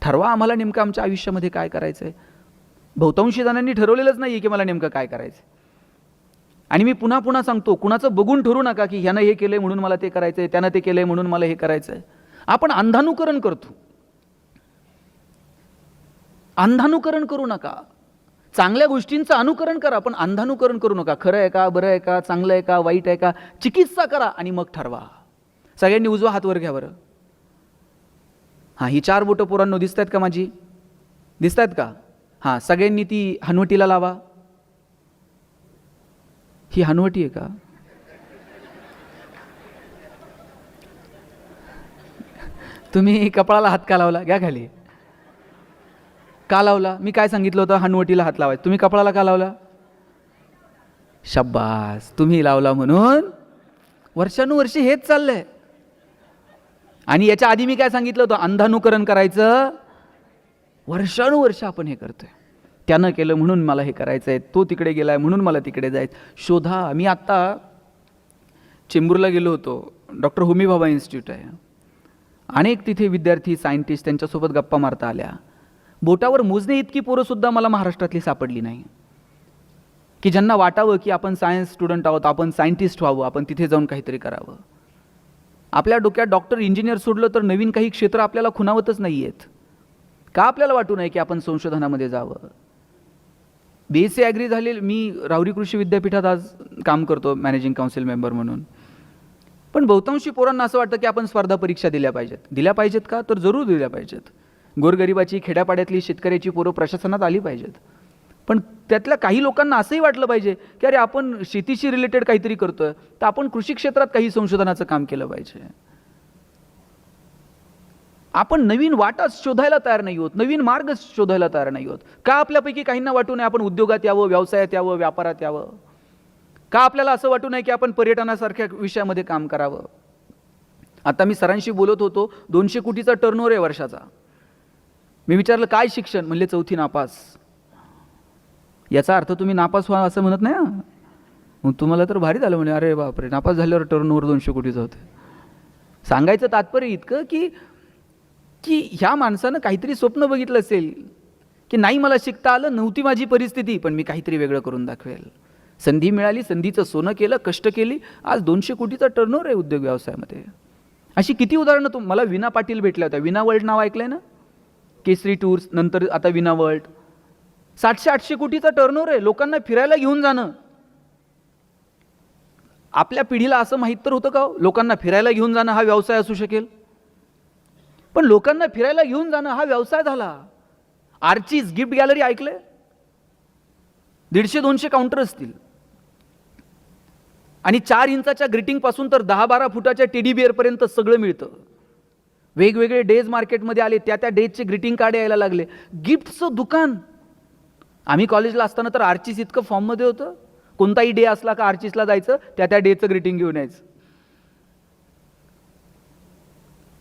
ठरवा आम्हाला नेमकं आमच्या आयुष्यामध्ये काय करायचं आहे. बहुतांशी जणांनी ठरवलेलंच नाही आहे की मला नेमकं काय करायचं. आणि मी पुन्हा पुन्हा सांगतो, कुणाचं बघून ठरू नका की ह्यानं हे केलंय म्हणून मला ते करायचं आहे, त्यानं ते केलंय म्हणून मला हे करायचं आहे. आपण अंधानुकरण करतो. अंधानुकरण करू नका. चांगल्या गोष्टींचं अनुकरण करा, पण अंधानुकरण करू नका. खरं आहे का, बरं आहे का, चांगलं आहे का, वाईट आहे का, चिकित्सा करा आणि मग ठरवा. सगळ्यांनी उजवा हात वर घ्या बरं. हां, ही 4 बोटं पोरांनो दिसत आहेत का माझी? दिसत आहेत का? हां, सगळ्यांनी ती हनवटीला लावा. ही हनवटी आहे का? तुम्ही कपाळाला हात का लावला? घ्या खाली. का लावला? मी काय सांगितलं होतं? हनवटीला हात लावायचं. तुम्ही कपाळाला का लावला? शब्बास, तुम्ही लावला म्हणून वर्षानुवर्षे हेच चाललंय. आणि याच्या आधी मी काय सांगितलं होतं? अंधानुकरण करायचं. वर्षानुवर्ष आपण हे करतोय. त्यानं केलं म्हणून मला हे करायचं आहे, तो तिकडे गेलाय म्हणून मला तिकडे जायचं. शोधा. मी आत्ता चेंबूरला गेलो होतो. डॉक्टर होमी भाभा इन्स्टिट्यूट आहे. अनेक तिथे विद्यार्थी, सायंटिस्ट त्यांच्यासोबत गप्पा मारता आल्या. बोटावर मोजणे इतकी पोरंसुद्धा मला महाराष्ट्रातली सापडली नाही की ज्यांना वाटावं की आपण सायन्स स्टुडंट आहोत, आपण सायंटिस्ट व्हावं, आपण तिथे जाऊन काहीतरी करावं. आपल्या डोक्यात डॉक्टर, इंजिनियर सोडलं तर नवीन काही क्षेत्र आपल्याला खुणावतच नाही आहेत. का आपल्याला वाटू नये की आपण संशोधनामध्ये जावं? BSc ॲग्री झालेलं मी राहुरी कृषी विद्यापीठात आज काम करतो मॅनेजिंग काउन्सिल मेंबर म्हणून. पण बहुतांशी पोरांना असं वाटतं की आपण स्पर्धा परीक्षा दिल्या पाहिजेत. दिल्या पाहिजेत का? तर जरूर दिल्या पाहिजेत. गोरगरिबाची, खेड्यापाड्यातली, शेतकऱ्याची पोरं प्रशासनात आली पाहिजेत. पण त्यातल्या काही लोकांना असंही वाटलं पाहिजे की अरे आपण शेतीशी रिलेटेड काहीतरी करतोय, तर आपण कृषी क्षेत्रात काही संशोधनाचं काम केलं पाहिजे. आपण नवीन वाटा शोधायला तयार नाही आहोत, नवीन मार्ग शोधायला तयार नाही आहोत. का आपल्यापैकी काहींना वाटू नये आपण उद्योगात यावं, व्यवसायात यावं, व्यापारात यावं? का आपल्याला असं वाटू नये की आपण पर्यटनासारख्या विषयामध्ये काम करावं? आता मी सरांशी बोलत होतो, 200 कोटीचा टर्नओव्हर आहे वर्षाचा. मी विचारलं काय शिक्षण? म्हणले 4थी नापास. याचा अर्थ तुम्ही नापास व्हा असं म्हणत नाही. मग तुम्हाला तर भारी झालं म्हणे. अरे बापरे, नापास झाल्यावर टर्नओव्हर 200 कोटीचं होते. सांगायचं तात्पर्य इतकं की ह्या माणसानं काहीतरी स्वप्न बघितलं असेल की नाही मला शिकता आलं, नव्हती माझी परिस्थिती, पण मी काहीतरी वेगळं करून दाखवेल. संधी मिळाली, संधीचं सोनं केलं, कष्ट केली, आज 200 कोटीचा टर्नओव्हर आहे उद्योग व्यवसायामध्ये. अशी किती उदाहरणं. मला विना पाटील भेटल्या होत्या. विना वर्ल्ड नाव ऐकलंय ना? केसरी टूर्स, नंतर आता विना वर्ल्ड. 700-800 कोटीचा टर्नओव्हर आहे. लोकांना फिरायला घेऊन जाणं. आपल्या पिढीला असं माहीत तर होतं का लोकांना फिरायला घेऊन जाणं हा व्यवसाय असू शकेल? पण लोकांना फिरायला घेऊन जाणं हा व्यवसाय झाला. आर्चीज गिफ्ट गॅलरी ऐकलंय? 150-200 काउंटर असतील आणि 4 इंचाच्या ग्रीटिंग पासून तर 10-12 फुटाच्या टेडी बिअर पर्यंत सगळं मिळतं. वेगवेगळे डेज मार्केटमध्ये आले, त्या डेजचे ग्रीटिंग कार्ड यायला लागले. गिफ्टचं दुकान. आम्ही कॉलेजला असताना तर आर्चीस इतकं फॉर्ममध्ये होतं. कोणताही डे असला का आर्चीसला जायचं, त्या डेचं ग्रीटिंग घेऊन यायचं.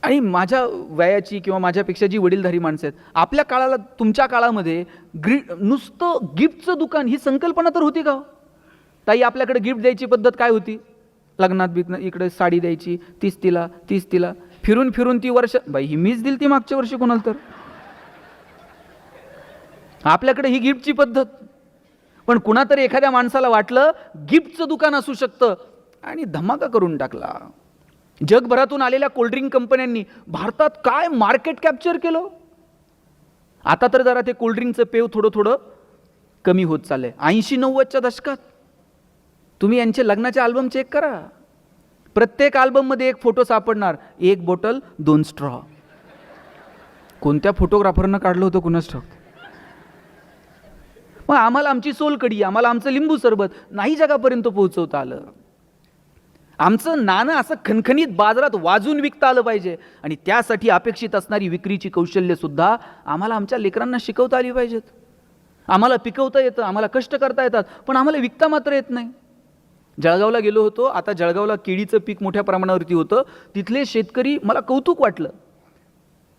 आणि माझ्या वयाची किंवा माझ्यापेक्षा जी वडीलधारी माणसं आहेत, आपल्या काळाला, तुमच्या काळामध्ये नुसतं गिफ्टचं दुकान ही संकल्पना तर होती का? ताई आपल्याकडे गिफ्ट द्यायची पद्धत काय होती? लग्नात बिग्न इकडे साडी द्यायची, 30 तिला, 30 तिला, फिरून फिरून ती वर्ष, बाई ही मीच दिली ती मागच्या वर्षी कोणाला तर. आपल्याकडे ही गिफ्टची पद्धत. पण कुणातरी एखाद्या माणसाला वाटलं गिफ्टचं दुकान असू शकतं आणि धमाका करून टाकला. जगभरातून आलेल्या कोल्ड्रिंक कंपन्यांनी भारतात काय मार्केट कॅप्चर केलं. आता तर जरा ते कोल्ड्रिंकचं पेव थोडं थोडं कमी होत चाललंय. 80-90च्या दशकात तुम्ही यांचे लग्नाचे अल्बम चेक करा. प्रत्येक अल्बममध्ये एक फोटो सापडणार, 1 बॉटल 2 स्ट्रॉ. कोणत्या फोटोग्राफरनं काढलं होतं कुणास ठाऊक. मग आम्हाला आमची सोलकढी, आम्हाला आमचं लिंबू सरबत नाही जगापर्यंत पोहोचवता आलं. आमचं नाणं असं खणखणीत बाजारात वाजून विकता आलं पाहिजे आणि त्यासाठी अपेक्षित असणारी विक्रीची कौशल्य सुद्धा आम्हाला आमच्या लेकरांना शिकवता आली पाहिजेत. आम्हाला पिकवता येतं, आम्हाला कष्ट करता येतात, पण आम्हाला विकता मात्र येत नाही. जळगावला गेलो होतो. आता जळगावला केळीचं पीक मोठ्या प्रमाणावरती होतं. तिथले शेतकरी, मला कौतुक वाटलं.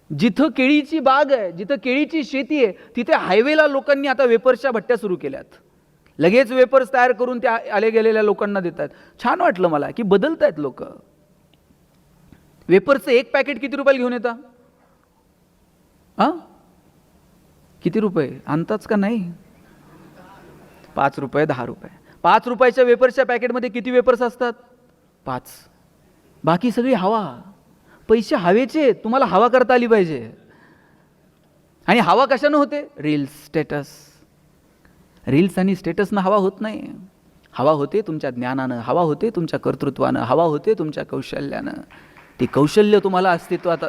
जिथं केळीची बाग आहे, जिथं केळीची शेती आहे, तिथे हायवेला लोकांनी आता वेपर्सच्या भट्ट्या सुरू केल्यात. लगेच वेपर्स तयार करून त्या आले गेलेल्या लोकांना देतात. छान वाटलं मला की बदलतायत लोक. वेपर्सचं एक पॅकेट किती रुपयाला घेऊन येता? किती रुपये आणताच का नाही? 5 रुपये, 10 रुपये. 5 रुपयाच्या वेपर्सच्या पॅकेटमध्ये किती वेपर्स असतात? 5. बाकी सगळी हवा. पैसे हवेचे, तुम्हाला हवा करता आली पाहिजे. आणि हवा कशानं होते? Reels, status. रील्स आणि स्टेटसनं हवा होत नाही. हवा होते तुमच्या ज्ञानानं, हवा होते तुमच्या कर्तृत्वानं, हवा होते तुमच्या कौशल्यानं. ते कौशल्य तुम्हाला अस्तित्वात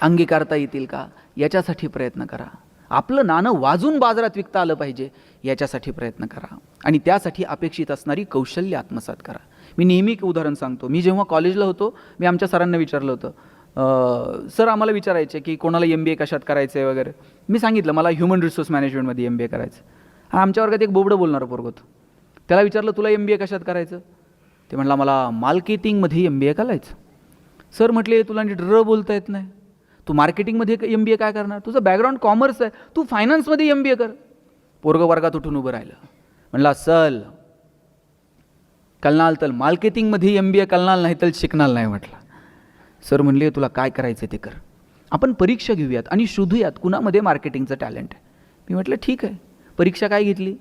अंगीकारता येतील का, याच्यासाठी प्रयत्न करा. आपलं नाणं वाजून बाजारात विकता आलं पाहिजे, याच्यासाठी प्रयत्न करा. आणि त्यासाठी अपेक्षित असणारी कौशल्य आत्मसात करा. मी नेहमी एक उदाहरण सांगतो. मी जेव्हा कॉलेजला होतो, मी आमच्या सरांना विचारलं होतं, सर आम्हाला विचारायचे की कोणाला MBA कशात करायचं आहे वगैरे. मी सांगितलं मला ह्युमन रिसोर्स मॅनेजमेंटमध्ये MBA करायचं. आमच्या वर्गात एक बोबडं बोलणारं पोरगं होतं. त्याला विचारलं तुला MBA कशात करायचं? ते म्हटलं मला मार्केटिंगमध्ये MBA करायचं. सर म्हटले तुला नीट बोलता येत नाही, तू मार्केटिंगमध्ये MBA काय करणार? तुझं बॅकग्राऊंड कॉमर्स आहे, तू फायनान्समध्ये MBA कर. पोरगं वर्गात उठून उभं राहिलं. म्हणला सल कलनाल तर मार्केटिंगमध्ये MBA कलनाल नाही तर शिकणार नाही. म्हटलं सर म्हणले तुला काय करायचं ते कर, आपण परीक्षा घेऊयात आणि शोधूयात कुणामध्ये मार्केटिंगचं टॅलेंट आहे. मी म्हटलं ठीक आहे. परीक्षा काय घेतली?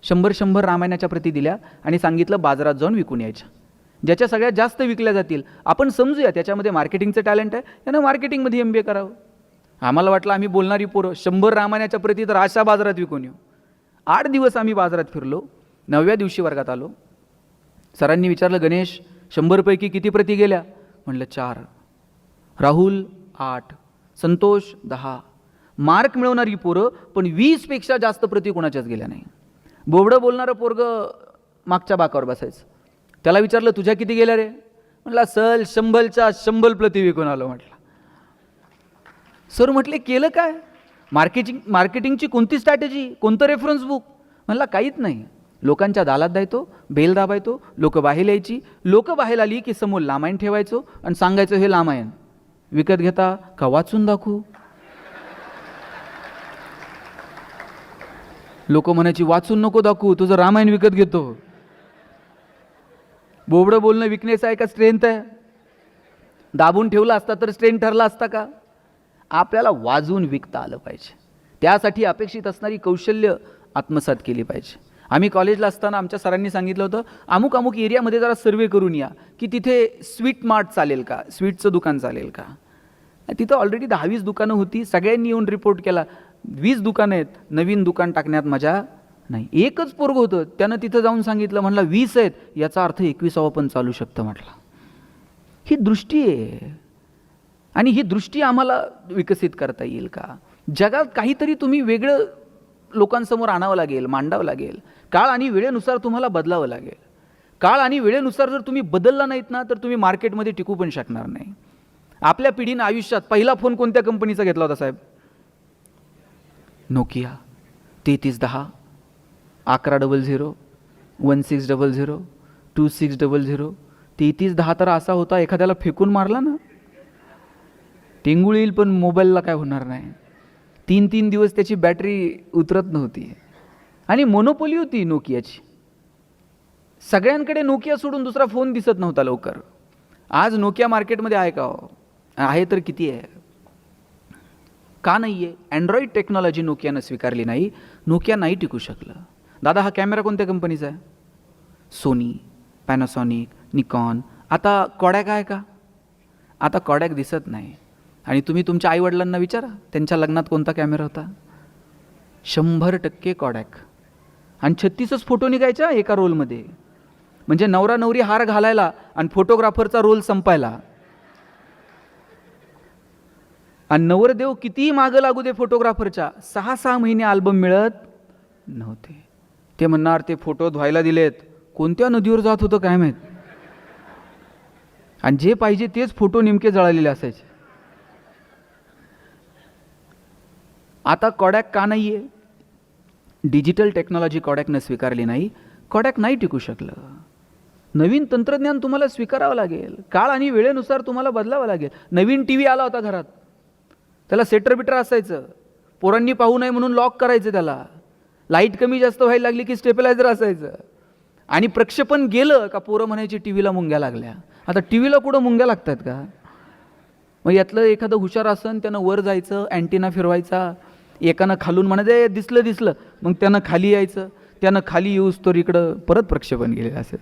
100 रामायणाच्या प्रती दिल्या आणि सांगितलं बाजारात जाऊन विकून यायच्या. ज्याच्या सगळ्यात जास्त विकल्या जातील आपण समजूया त्याच्यामध्ये मार्केटिंगचं टॅलेंट आहे, यानं मार्केटिंगमध्ये MBA करावं. आम्हाला वाटलं आम्ही बोलणारी पोरं 100 रामायणाच्या प्रती तर अशा बाजारात विकून येऊ. 8 दिवस आम्ही बाजारात फिरलो. 9व्या दिवशी वर्गात आलो. सरांनी विचारलं गणेश 100 पैकी किती प्रती गेल्या? म्हटलं 4. राहुल 8, संतोष 10. मार्क मिळवणारी पोरं पण 20पेक्षा जास्त प्रती कोणाच्याच गेल्या नाही. बोबडं बोलणारं पोरगं मागच्या बाकावर बसायचं. त्याला विचारलं तुझ्या किती गेल्या रे? म्हटलं सल 100च्या 100 प्रती विकून आलो. म्हटलं सर म्हटले केलं काय? मार्केटिंगची कोणती स्ट्रॅटेजी, कोणतं रेफरन्स बुक? म्हणला काहीच नाही. लोकांच्या दालात द्यायचो, बेल दाबायचो, लोक बाहेर यायची. लोक बाहेर आली की समोर लामायण ठेवायचो आणि सांगायचं हे लामायण विकत घेता का वाचून दाखवू? लोक म्हणायची वाचून नको दाखवू, तुझं रामायण विकत घेतो. बोबडं बोलणं विकनेस आहे का स्ट्रेंथ आहे? दाबून ठेवला असता तर स्ट्रेंथ ठरला असता का? आपल्याला वाजून विकता आलं पाहिजे. त्यासाठी अपेक्षित असणारी कौशल्य आत्मसात केली पाहिजे. आम्ही कॉलेजला असताना आमच्या सरांनी सांगितलं होतं अमुक अमुक एरियामध्ये जरा सर्वे करून या की तिथे स्वीट मार्ट चालेल का, स्वीटचं दुकान चालेल का. तिथं ऑलरेडी 10-20 दुकानं होती. सगळ्यांनी येऊन रिपोर्ट केला 20 दुकानं आहेत, नवीन दुकान टाकण्यात मजा नाही. एकच पोरगं होतं, त्यानं तिथं जाऊन सांगितलं, म्हणला 20 आहेत याचा अर्थ 21वा पण चालू शकतं. म्हटलं ही दृष्टी आहे आणि ही दृष्टी आम्हाला विकसित करता येईल का? जगात काहीतरी तुम्ही वेगळं लोकांसमोर आणावं लागेल, मांडावं लागेल. काळ आणि वेळेनुसार तुम्हाला बदलावं लागेल. काळ आणि वेळेनुसार जर तुम्ही बदलला नाहीत ना तर तुम्ही मार्केटमध्ये टिकू पण शकणार नाही. आपल्या पिढीनं आयुष्यात पहिला फोन कोणत्या कंपनीचा घेतला होता साहेब? नोकिया 3310, 1100, 1600, 2600. 3310 तर असा होता एखाद्याला फेकून मारला ना टेंगुळ येईल पण मोबाईलला काय होणार नाही. 3 दिवस त्याची बॅटरी उतरत नव्हती आणि मोनोपोली होती नोकियाची. सगळ्यांकडे नोकिया सोडून दुसरा फोन दिसत नव्हता लवकर. आज नोकिया मार्केटमध्ये आहे का हो? आहे तर किती आहे? का नाही आहे? अँड्रॉइड टेक्नॉलॉजी नोकियानं स्वीकारली नाही, नोकिया नाही टिकू शकलं. दादा हा कॅमेरा कोणत्या कंपनीचा आहे? Sony, Panasonic, Nikon. आता कॉडॅक आहे का? आता कॉडॅक दिसत नाही. आणि तुम्ही तुमच्या आईवडिलांना विचारा त्यांच्या लग्नात कोणता कॅमेरा होता? 100% कॉडॅक. आणि 36च फोटो निघायच्या एका रोलमध्ये. म्हणजे नवरा नवरी हार घालायला आणि फोटोग्राफरचा रोल संपायला. आणि नवरदेव कितीही मागं लागू दे फोटोग्राफरच्या 6-6 महिने अल्बम मिळत नव्हते. ते म्हणणार ते फोटो धुवायला दिलेत, कोणत्या नदीवर जात होतं काय माहीत. आणि जे पाहिजे तेच फोटो नेमके जळालेले असायचे. आता कॉडॅक का नाही आहे? डिजिटल टेक्नॉलॉजी कॉडॅकनं स्वीकारली नाही, कॉडॅक नाही टिकू शकलं. नवीन तंत्रज्ञान तुम्हाला स्वीकारावं लागेल. काळ आणि वेळेनुसार तुम्हाला बदलावं लागेल. नवीन TV आला होता घरात, त्याला सेटर बिटर असायचं, पोरांनी पाहू नये म्हणून लॉक करायचं त्याला. लाईट कमी जास्त व्हायला लागली की स्टेबिलायझर असायचं. आणि प्रक्षेपण गेलं का पोरं म्हणायची टीव्हीला मुंग्या लागल्या. आता टीव्हीला कुठं मुंग्या लागतात का? मग यातलं एखादं हुशार असन त्यानं वर जायचं, अँटिना फिरवायचा, एकानं खालून म्हणायचं दिसलं दिसलं, मग त्यानं खाली यायचं, त्यानं खाली येऊस तर इकडं परत प्रक्षेपण गेलेलं असेल.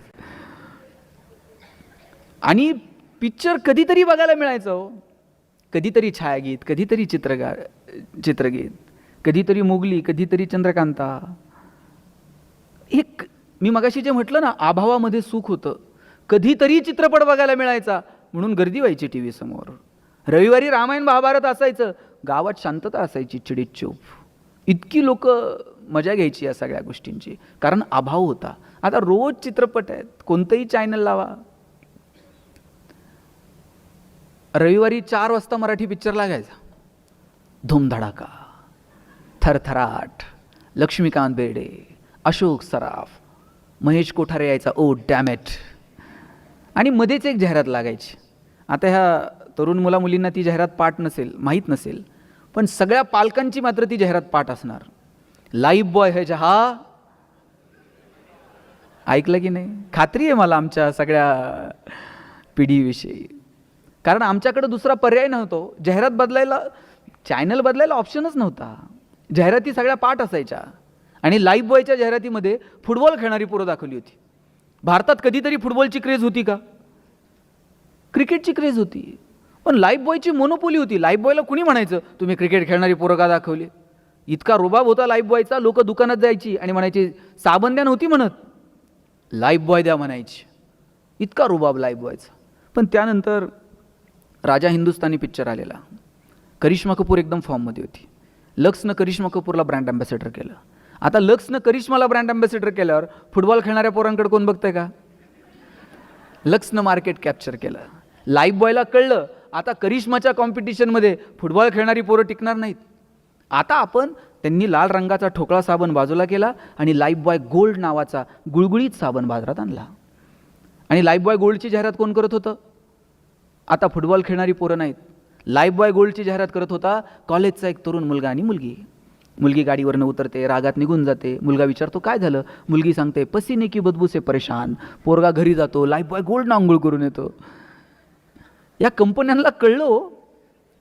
आणि पिक्चर कधीतरी बघायला मिळायचं हो, कधीतरी छायागीत, कधीतरी चित्रगीत, कधीतरी मोगली, कधीतरी चंद्रकांता. एक मी मगाशी जे म्हटलं ना, अभावामध्ये सुख होतं. कधीतरी चित्रपट बघायला मिळायचा म्हणून गर्दी व्हायची टी व्ही समोर. रविवारी रामायण महाभारत असायचं, गावात शांतता असायची, चिडीत चूप. इतकी लोक मजा घ्यायची या सगळ्या गोष्टींची, कारण अभाव होता. आता रोज चित्रपट आहेत, कोणतंही चॅनल लावा. रविवारी 4 वाजता मराठी पिक्चर लागायचा. धूमधडाका, थरथराट, लक्ष्मीकांत बेर्डे, अशोक सराफ, महेश कोठारे यायचा, ओ डॅमेट. आणि मध्येच एक जाहिरात लागायची. आता ह्या तरुण मुलींना ती जाहिरात पाठ नसेल, माहीत नसेल, पण सगळ्या पालकांची मात्र ती जाहिरात पाठ असणार. लाईफ बॉय है जहा, ऐकलं की नाही? खात्री आहे मला आमच्या सगळ्या पिढीविषयी, कारण आमच्याकडे दुसरा पर्याय नव्हतो. जाहिरात बदलायला, चॅनल बदलायला ऑप्शनच नव्हता. जाहिराती सगळ्या पाठ असायच्या. आणि लाईफ बॉयच्या जाहिरातीमध्ये फुटबॉल खेळणारी पोरं दाखवली होती. भारतात कधीतरी फुटबॉलची क्रेज होती का? क्रिकेटची क्रेज होती, पण लाईफ बॉयची मोनोपोली होती. लाईफ बॉयला कुणी म्हणायचं तुम्ही क्रिकेट खेळणारी पोरं का दाखवली? इतका रुबाब होता लाईफ बॉयचा. लोक दुकानात जायची आणि म्हणायची साबण द्या नव्हती म्हणत, लाईफ बॉय द्या म्हणायची. इतका रुबाब लाईफ बॉयचा. पण त्यानंतर राजा हिंदुस्तानी पिक्चर आलेला. करिश्मा कपूर एकदम फॉर्ममध्ये होती. लक्सनं करिश्मा कपूरला ब्रँड अँबॅसेडर केलं. आता लक्सनं करिश्माला ब्रँड अँबॅसेडर केल्यावर फुटबॉल खेळणाऱ्या पोरांकडे कोण बघतंय का? लक्सनं मार्केट कॅप्चर केलं. लाईफ बॉयला कळलं आता करिश्माच्या कॉम्पिटिशनमध्ये फुटबॉल खेळणारी पोरं टिकणार नाहीत. आता त्यांनी लाल रंगाचा ठोकळा साबण बाजूला केला आणि लाईफ बॉय गोल्ड नावाचा गुळगुळीत साबण बाजारात आणला. आणि लाईफ बॉय गोल्डची जाहिरात कोण करत होतं? आता फुटबॉल खेळणारी पोरं नाहीत. लाईफ बॉय गोल्डची जाहिरात करत होता कॉलेजचा एक तरुण मुलगा आणि मुलगी. मुलगी गाडीवरनं उतरते, रागात निघून जाते. मुलगा विचारतो काय झालं? मुलगी सांगते पसीने की बदबू से परेशान. पोरगा घरी जातो, लाईफ बॉय गोल्ड आंघोळ करून येतो. या कंपन्यांना कळलं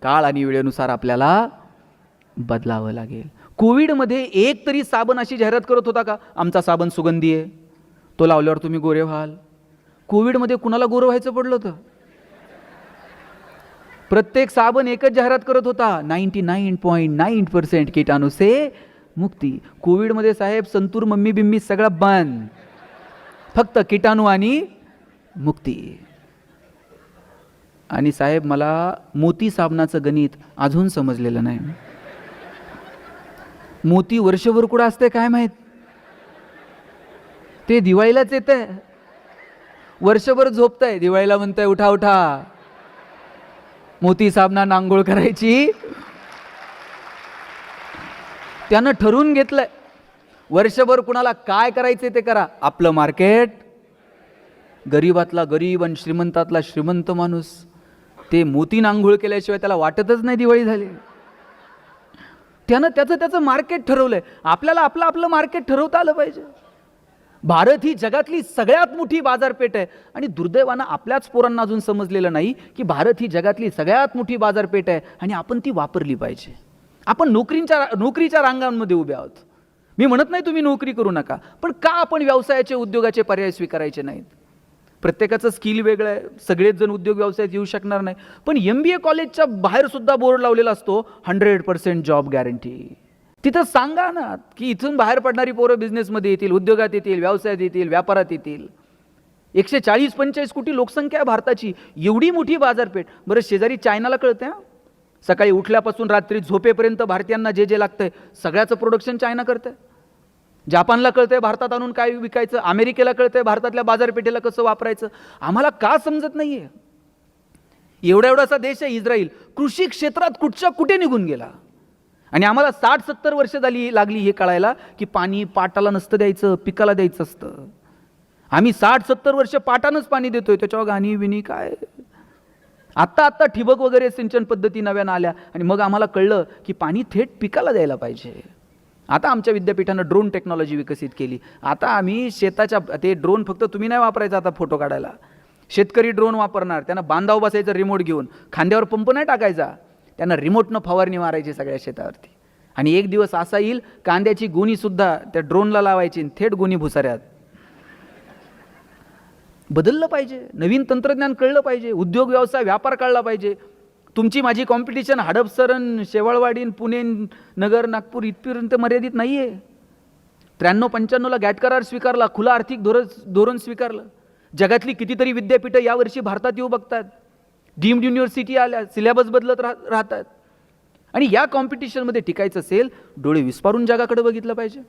काळ आणि वेळेनुसार आपल्याला बदलावं लागेल. कोविडमध्ये एक तरी साबण अशी जाहिरात करत होता का आमचा साबण सुगंधी आहे, तो लावल्यावर तुम्ही गोरे व्हाल? कोविडमध्ये कुणाला गोरं व्हायचं पडलं होतं? प्रत्येक साबण एकच जाहिरात करत होता 99.9% कीटाणू से मुक्ती. कोविडमध्ये साहेब संतूर मम्मी बिम्मी सगळं बंद, फक्त कीटाणू आणि मुक्ती. आणि साहेब मला मोती साबणाचं गणित अजून समजलेलं नाही. मोती वर्षभर कुठं असते काय माहित? ते दिवाळीलाच येतंय, वर्षभर झोपतंय, दिवाळीला म्हणतंय उठा उठा मोती साबणानं आंघोळ करायची. त्यानं ठरवून घेतलंय वर्षभर कुणाला काय करायचे ते करा. आपलं मार्केट, गरीबातला गरीब आणि श्रीमंतातला श्रीमंत माणूस, ते मोतीनं आंघोळ केल्याशिवाय त्याला वाटतच नाही दिवाळी झाली. त्यानं त्याचं मार्केट ठरवलंय. आपल्याला आपलं मार्केट ठरवता आलं पाहिजे. भारत ही जगातली सगळ्यात मोठी बाजारपेठ आहे आणि दुर्दैवानं आपल्याच पोरांना अजून समजलेलं नाही की भारत ही जगातली सगळ्यात मोठी बाजारपेठ आहे आणि आपण ती वापरली पाहिजे. आपण नोकरीच्या रांगांमध्ये उभे आहोत. मी म्हणत नाही तुम्ही नोकरी करू नका, पण का आपण व्यवसायाचे उद्योगाचे पर्याय स्वीकारायचे नाहीत? प्रत्येकाचं स्किल वेगळं आहे, सगळेच जण उद्योग व्यवसायात येऊ शकणार नाही. पण MBA कॉलेजच्या बाहेर सुद्धा बोर्ड लावलेला असतो 100% जॉब गॅरंटी. तिथं सांगा ना की इथून बाहेर पडणारी पोरं बिझनेसमध्ये येतील, उद्योगात येतील, व्यवसायात येतील, व्यापारात येतील. 140-45 कोटी लोकसंख्या आहे भारताची, एवढी मोठी बाजारपेठ. बरं शेजारी चायनाला कळतंय, सकाळी उठल्यापासून रात्री झोपेपर्यंत भारतीयांना जे जे लागतंय सगळ्याचं प्रोडक्शन चायना करतंय. जापानला कळतंय भारतात आणून काय विकायचं, अमेरिकेला कळतंय भारतातल्या बाजारपेठेला कसं वापरायचं. आम्हाला का समजत नाहीये? एवढासा देश आहे इस्रायल, कृषी क्षेत्रात कुठे निघून गेला. आणि आम्हाला 60-70 वर्ष लागली हे कळायला की पाणी पाटाला नसतं द्यायचं, पिकाला द्यायचं असतं. आम्ही 60-70 वर्ष पाटानंच पाणी देतोय, त्याच्यावर गाणी विनी काय. आत्ता ठिबक वगैरे सिंचन पद्धती नव्यानं आल्या आणि मग आम्हाला कळलं की पाणी थेट पिकाला द्यायला पाहिजे. आता आमच्या विद्यापीठानं ड्रोन टेक्नॉलॉजी विकसित केली. आता आम्ही शेताच्या, ते ड्रोन फक्त तुम्ही नाही वापरायचं आता फोटो काढायला, शेतकरी ड्रोन वापरणार, त्यांना बांधाव बसायचं रिमोट घेऊन, खांद्यावर पंप नाही टाकायचा, त्यांना रिमोटनं फवारणी मारायची सगळ्या शेतावरती. आणि एक दिवस असा येईल कांद्याची गुणीसुद्धा त्या ड्रोनला लावायची, थेट गुणी भुसाऱ्यात. बदललं पाहिजे, नवीन तंत्रज्ञान कळलं पाहिजे, उद्योग व्यवसाय व्यापार कळला पाहिजे. तुमची माझी कॉम्पिटिशन हडपसर, शेवाळवाडी, पुणे, नगर, नागपूर इथपर्यंत मर्यादित नाही आहे. 93-95ला गॅट करार स्वीकारला, खुला आर्थिक धोरण स्वीकारलं. जगातली कितीतरी विद्यापीठं यावर्षी भारतात येऊ बघतात, डीम्ड युनिव्हर्सिटी आल्या, सिलेबस बदलत राहतात. आणि या कॉम्पिटिशनमध्ये टिकायचं असेल, डोळे विस्पारून जगाकडे बघितलं पाहिजे.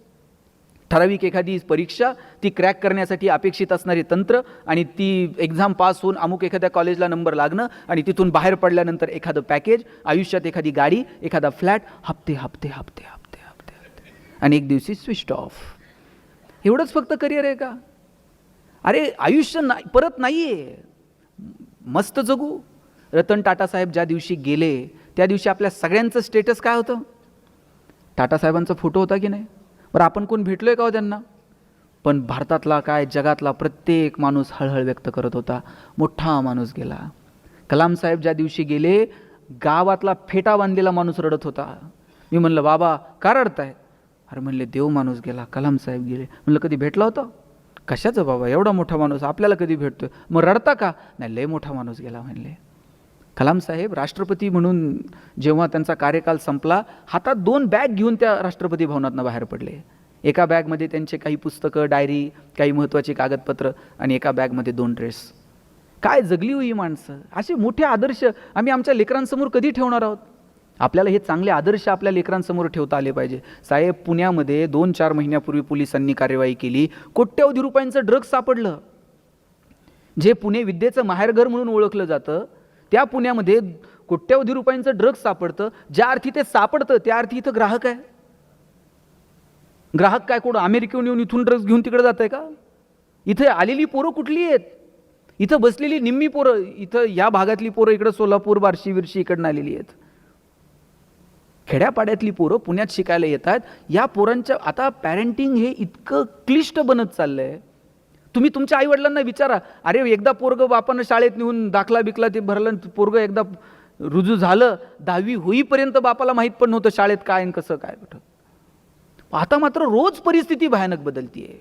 ठराविक एखादी परीक्षा, ती क्रॅक करण्यासाठी अपेक्षित असणारे तंत्र, आणि ती एक्झाम पास होऊन अमुक एखाद्या कॉलेजला नंबर लागणं, आणि तिथून बाहेर पडल्यानंतर एखादं पॅकेज, आयुष्यात एखादी गाडी, एखादा फ्लॅट, हप्ते हप्ते हप्ते हप्ते हप्ते हप्ते, आणि एक दिवशी स्विच ऑफ. एवढंच फक्त करिअर आहे का? अरे आयुष्य परत नाही आहे, मस्त जगू. रतन टाटा साहेब ज्या दिवशी गेले त्या दिवशी आपल्या सगळ्यांचं स्टेटस काय होतं? टाटासाहेबांचा फोटो होता की नाही? बरं, आपण कोण भेटलो आहे का हो त्यांना? पण भारतातला काय, जगातला प्रत्येक माणूस हळहळ व्यक्त करत होता, मोठा माणूस गेला. कलाम साहेब ज्या दिवशी गेले, गावातला फेटा बांधलेला माणूस रडत होता. मी म्हणलं, बाबा का रडताय? अरे म्हणले, देव माणूस गेला, कलाम साहेब गेले. म्हणलं, कधी भेटला होता? कशाचं बाबा, एवढा मोठा माणूस आपल्याला कधी भेटतोय, मग रडता का? नाही, लय मोठा माणूस गेला म्हणले. कलाम साहेब राष्ट्रपती म्हणून जेव्हा त्यांचा कार्यकाल संपला, हातात 2 बॅग घेऊन त्या राष्ट्रपती भवनातनं बाहेर पडले. एका बॅगमध्ये त्यांचे काही पुस्तकं, डायरी, काही महत्त्वाची कागदपत्र, आणि एका बॅगमध्ये 2 ड्रेस. काय जगली हो ही माणसं! असे मोठे आदर्श आम्ही आमच्या लेकरांसमोर कधी ठेवणार आहोत? आपल्याला हे चांगले आदर्श आपल्या लेकरांसमोर ठेवता आले पाहिजे. साहेब, पुण्यामध्ये 2-4 महिन्यापूर्वी पोलिसांनी कार्यवाही केली, कोट्यवधी रुपयांचं ड्रग्ज सापडलं. जे पुणे विद्येचं माहेरघर म्हणून ओळखलं जातं, त्या पुण्यामध्ये कोट्यवधी रुपयांचं ड्रग्ज सापडतं. ज्या अर्थी ते सापडतं त्या अर्थी इथं ग्राहक आहे. ग्राहक काय कोण अमेरिकेहून येऊन इथून ड्रग्ज घेऊन तिकडे जात आहे का? इथे आलेली पोरं कुठली आहेत? इथं बसलेली निम्मी पोरं, इथं या भागातली पोरं इकडं सोलापूर, बार्शी, विर्शी इकडनं आलेली आहेत. खेड्यापाड्यातली पोरं पुण्यात शिकायला येतात. या पोरांच्या आता पॅरेंटिंग हे इतकं क्लिष्ट बनत चाललंय. तुम्ही तुमच्या आईवडिलांना विचारा, अरे एकदा पोरगं बापानं शाळेत नेऊन दाखला बिकला ते भरलं, पोरगं एकदा रुजू झालं, 10वी होईपर्यंत बापाला माहीत पण नव्हतं शाळेत काय आणि कसं काय कुठं. आता मात्र रोज परिस्थिती भयानक बदलतीये.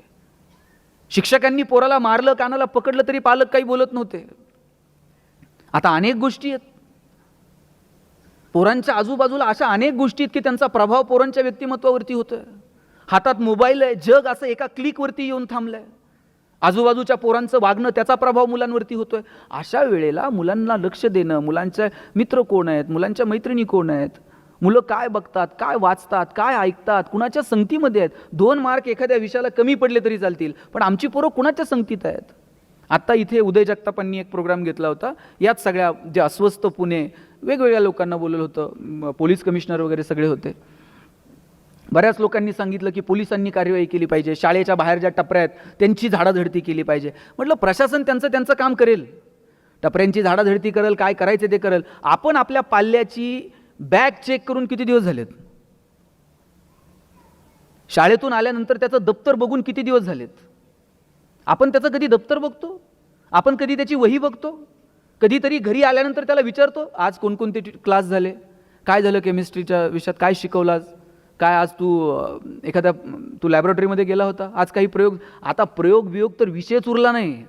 शिक्षकांनी पोराला मारलं, कानाला पकडलं तरी पालक काही बोलत नव्हते. आता अनेक गोष्टी आहेत. पोरांच्या आजूबाजूला अशा अनेक गोष्टी आहेत की त्यांचा प्रभाव पोरांच्या व्यक्तिमत्वावरती होतोय. हातात मोबाईल आहे, जग असं एका क्लिकवरती येऊन थांबलंय. आजूबाजूच्या पोरांचं वागणं, त्याचा प्रभाव मुलांवरती होतोय. अशा वेळेला मुलांना लक्ष देणं, मुलांचे मित्र कोण आहेत, मुलांच्या मैत्रिणी कोण आहेत, मुलं काय बघतात, काय वाचतात, काय ऐकतात, कुणाच्या संगतीमध्ये आहेत. 2 मार्क एखाद्या विषयाला कमी पडले तरी चालतील, पण आमची पोरं कुणाच्या संगतीत आहेत? आत्ता इथे उदय जगतापांनी एक प्रोग्राम घेतला होता. यात सगळ्या जे अस्वस्थ पुणे, वेगवेगळ्या लोकांना बोललं होतं, पोलीस कमिशनर वगैरे सगळे होते. बऱ्याच लोकांनी सांगितलं की पोलिसांनी कार्यवाही केली पाहिजे, शाळेच्या बाहेर ज्या टपऱ्या आहेत त्यांची झाडाझडती केली पाहिजे. म्हटलं, प्रशासन त्यांचं काम करेल, टपऱ्यांची झाडाझडती करेल, काय करायचं ते करेल. आपण आपल्या पाल्याची बॅग चेक करून किती दिवस झालेत? शाळेतून आल्यानंतर त्याचं दप्तर बघून किती दिवस झालेत? आपण त्याचं कधी दप्तर बघतो? आपण कधी त्याची वही बघतो? कधीतरी घरी आल्यानंतर त्याला विचारतो, आज कोणकोणते क्लास झाले, काय झालं केमिस्ट्रीच्या विषयात, काय शिकवलास, काय आज तू लॅबोरेटरीमध्ये गेला होता, आज काही प्रयोग. आता प्रयोग तर विषयच उरला नाही.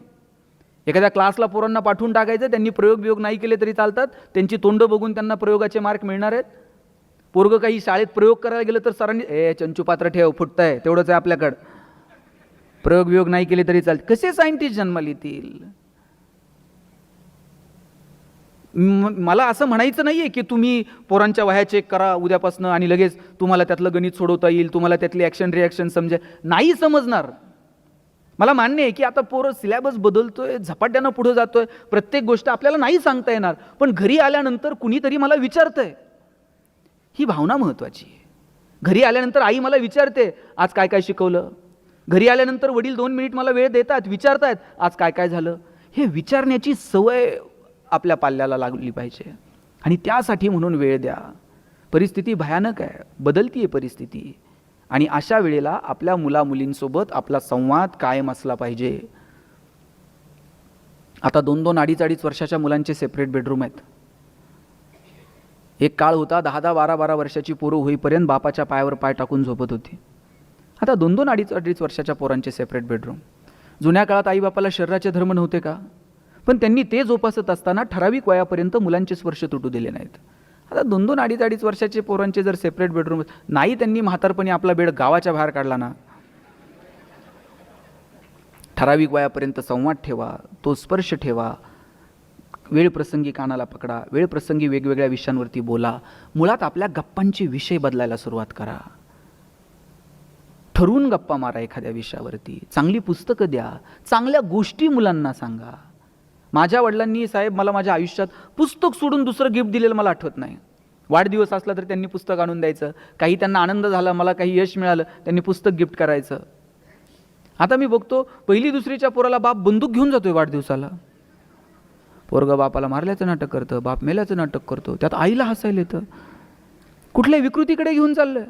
एखाद्या क्लासला पोरांना पाठवून टाकायचं, त्यांनी प्रयोग नाही केले तरी चालतात, त्यांची तोंड बघून त्यांना प्रयोगाचे मार्क मिळणार आहेत. पोरगं काही शाळेत प्रयोग करायला गेलं तर सरांनी चंचूपात्र ठेव, फुटतंय, तेवढंच आहे आपल्याकडं, प्रयोग नाही केले तरी चालते. कसे सायंटिस्ट जन्माला येतील? मला असं म्हणायचं नाहीये की तुम्ही पोरांच्या वह्या चेक करा उद्यापासून आणि लगेच तुम्हाला त्यातलं गणित सोडवता येईल, तुम्हाला त्यातली ॲक्शन रिॲक्शन समजेल. नाही समजणार. मला मान्य आहे की आता पोरं सिलेबस बदलतोय, झपाट्यानं पुढे जातोय, प्रत्येक गोष्ट आपल्याला नाही सांगता येणार, पण घरी आल्यानंतर कुणीतरी मला विचारतंय, ही भावना महत्वाची आहे. घरी आल्यानंतर आई मला विचारते, आज काय काय शिकवलं. घरी आल्यानंतर वडील 2 मिनिट मला वेळ देतात, विचारतायत, आज काय काय झालं. हे विचारण्याची सवय आपल्या पाल्याला लागली पाहिजे. आणि त्यासाठी म्हणून वेळ द्या. परिस्थिती भयानक आहे, बदलतीये परिस्थिती, आणि अशा वेळेला आपल्या मुलामुलींसोबत आपला संवाद कायम असला पाहिजे. आता 2-2, 2.5 वर्षाच्या मुलांचे सेपरेट बेडरूम आहेत. एक काळ होता 10-10, 12-12 वर्षाची पोरं होईपर्यंत बापाच्या पायावर पाय टाकून झोपत होती. आता 2-2, 2.5 वर्षाच्या पोरांचे सेपरेट बेडरूम. जुन्या काळात आईबापाला शरीराचे धर्म नव्हते का? पण त्यांनी ते जोपासत असताना ठराविक वयापर्यंत मुलांचे स्पर्श तुटू दिले नाहीत. आता 2-2, 2.5 वर्षाचे पोरांचे जर सेपरेट बेडरूम नाही, त्यांनी म्हातारपणी आपला बेड गावाच्या बाहेर काढला ना, ठराविक वयापर्यंत संवाद ठेवा, तो स्पर्श ठेवा, वेळ प्रसंगी कानाला पकडा, वेळ प्रसंगी वेगवेगळ्या विषयांवरती बोला. मुळात आपल्या गप्पांचे विषय बदलायला सुरुवात करा. ठरवून गप्पा मारा एखाद्या विषयावरती. चांगली पुस्तकं द्या, चांगल्या गोष्टी मुलांना सांगा. माझ्या वडिलांनी साहेब मला माझ्या आयुष्यात पुस्तक सोडून दुसरं गिफ्ट दिलेलं मला आठवत नाही. वाढदिवस असला तर त्यांनी पुस्तक आणून द्यायचं. काही त्यांना आनंद झाला, मला काही यश मिळालं, त्यांनी पुस्तक गिफ्ट करायचं. आता मी बघतो 1ली 2रीच्या पोराला बाप बंदूक घेऊन जातोय वाढदिवसाला. पोरगं बापाला मारल्याचं नाटक करतं, बाप मेल्याचं नाटक करतो, त्यात आईला हसायला येतं. कुठल्या विकृतीकडे घेऊन चाललंय?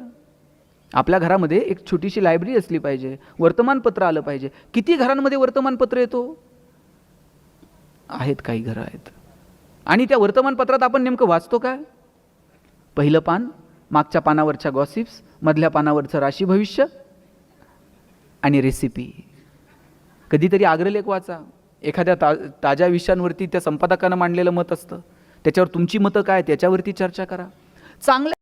आपल्या घरामध्ये एक छोटीशी लायब्ररी असली पाहिजे, वर्तमानपत्र आलं पाहिजे. किती घरांमध्ये वर्तमानपत्र येतो? आहेत, काही घरं आहेत. आणि त्या वर्तमानपत्रात आपण नेमकं वाचतो काय? पहिलं पान, मागच्या पानावरच्या गॉसिप्स, मधल्या पानावरचं राशी भविष्य आणि रेसिपी. कधीतरी अग्रलेख वाचा. एखाद्या ताज्या विषयांवरती त्या संपादकानं मांडलेलं मत असतं, त्याच्यावर तुमची मतं काय त्याच्यावरती चर्चा करा. चांगल्या